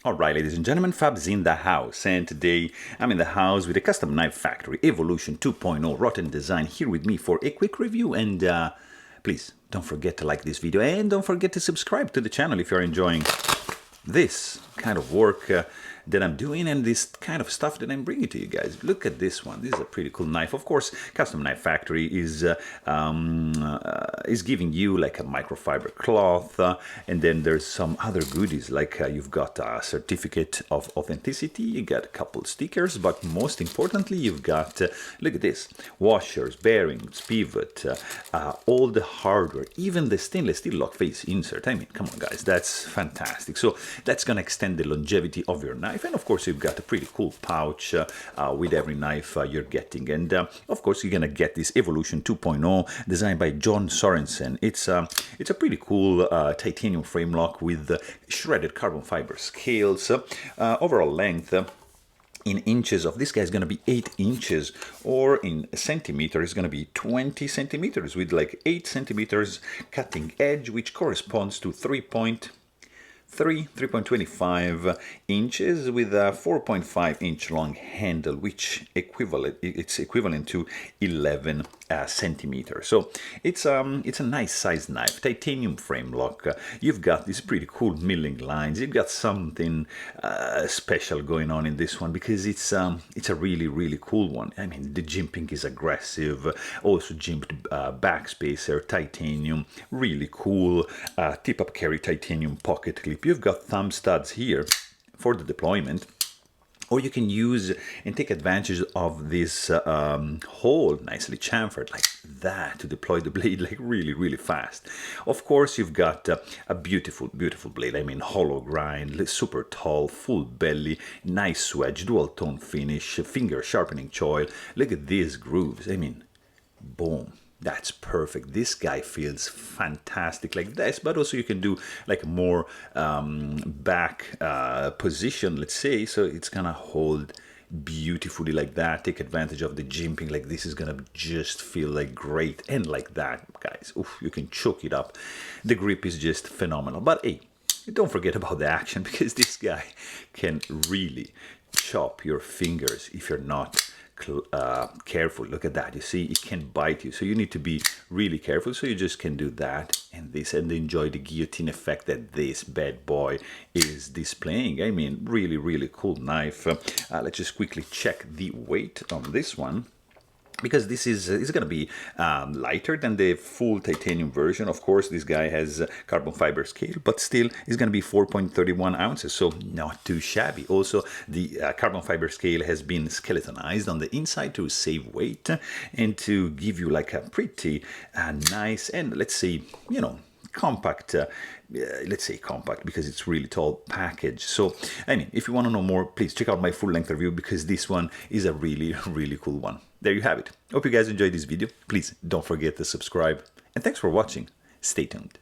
Alright, ladies and gentlemen, Fab's in the house, and today I'm in the house with a custom knife factory, Evolution 2.0, rotten design, here with me for a quick review, and please don't forget to like this video, and don't forget to subscribe to the channel if you're enjoying this kind of work that I'm doing and this kind of stuff that I'm bringing to you guys. Look at this one. This is a pretty cool knife. Of course, Custom Knife Factory is giving you like a microfiber cloth, and then there's some other goodies like you've got a certificate of authenticity, you got a couple stickers, but most importantly you've got look at this, washers, bearings, pivot, all the hardware, even the stainless steel lock face insert. I mean, come on guys, that's fantastic. So that's gonna extend the longevity of your knife, and of course you've got a pretty cool pouch with every knife you're getting, and of course you're gonna get this Evolution 2.0 designed by John Sorensen. It's a pretty cool titanium frame lock with shredded carbon fiber scales. Overall length in inches of this guy is going to be 8 inches, or in centimeters is going to be 20 centimeters, with like 8 centimeters cutting edge, which corresponds to 3.25 inches, with a 4.5 inch long handle, which it's equivalent to 11 centimeters. So it's a nice size knife, titanium frame lock. You've got these pretty cool milling lines. You've got something special going on in this one, because it's a really cool one. I mean, the jimping is aggressive. Also jimped backspacer, titanium, really cool. Tip-up carry titanium pocket clip. You've got thumb studs here for the deployment, or you can use and take advantage of this hole nicely chamfered like that to deploy the blade like really fast. Of course, you've got a beautiful blade. I mean, hollow grind, super tall, full belly, nice swedge, dual tone finish, finger sharpening choil. Look at these grooves. I mean, boom. That's perfect. This guy feels fantastic like this, but also you can do like more back position, let's say, so it's gonna hold beautifully like that. Take advantage of the jimping. Like this is gonna just feel like great, and like that, guys, oof, you can choke it up. The grip is just phenomenal. But hey, don't forget about the action, because this guy can really chop your fingers if you're not careful. Look at that. You see, it can bite you, so you need to be really careful. So you just can do that and this, and enjoy the guillotine effect that this bad boy is displaying. I mean, really cool knife. Let's just quickly check the weight on this one, because this is going to be lighter than the full titanium version. Of course, this guy has carbon fiber scale, but still is going to be 4.31 ounces, so not too shabby. Also, the carbon fiber scale has been skeletonized on the inside to save weight and to give you like a pretty nice and, let's say, you know, compact, let's say compact, because it's really tall package. So I mean, if you want to know more, please check out my full-length review, because this one is a really cool one. There you have it. Hope you guys enjoyed this video. Please don't forget to subscribe, and thanks for watching. Stay tuned.